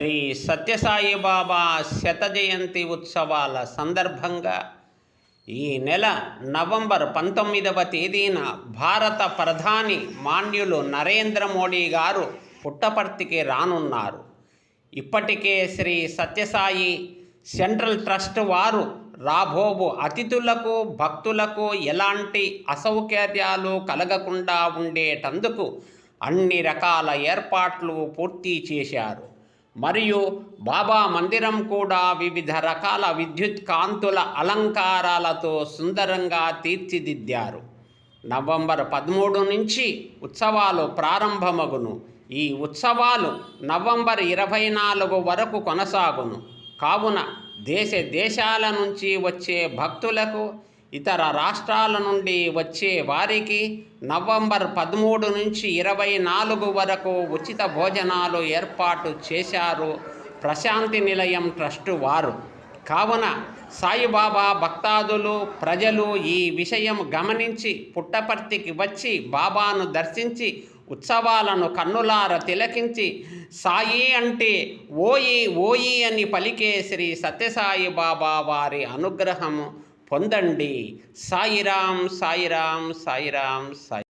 శ్రీ సత్యసాయి బాబా శత జయంతి ఉత్సవాల సందర్భంగా ఈ నెల నవంబర్ 19వ తేదీన భారత ప్రధాని మాన్యులు నరేంద్ర మోడీ గారు పుట్టపర్తికి రానున్నారు. ఇప్పటికే శ్రీ సత్యసాయి సెంట్రల్ ట్రస్ట్ వారు రాబోవు అతిథులకు భక్తులకు ఎలాంటి అసౌకర్యాలు కలగకుండా ఉండేటందుకు అన్ని రకాల ఏర్పాట్లు పూర్తి చేశారు. మరియు బాబా మందిరం కూడా వివిధ రకాల విద్యుత్ కాంతుల అలంకారాలతో సుందరంగా తీర్చిదిద్దారు. నవంబర్ 13 నుంచి ఉత్సవాలు ప్రారంభమగును. ఈ ఉత్సవాలు నవంబర్ 24 వరకు కొనసాగును. కావున దేశాల నుంచి వచ్చే భక్తులకు, ఇతర రాష్ట్రాల నుండి వచ్చే వారికి నవంబర్ 13 నుంచి 24 వరకు ఉచిత భోజనాలు ఏర్పాటు చేశారు ప్రశాంతి నిలయం ట్రస్టు వారు. కావున సాయిబాబా భక్తాదులు ప్రజలు ఈ విషయం గమనించి పుట్టపర్తికి వచ్చి బాబాను దర్శించి ఉత్సవాలను కన్నులార తిలకించి సాయి అంటే ఓయి ఓయి అని పలికే శ్రీ సత్యసాయి బాబా వారి అనుగ్రహము పొందండి. సాయిరాం సాయిరాం సాయిరాం సాయి.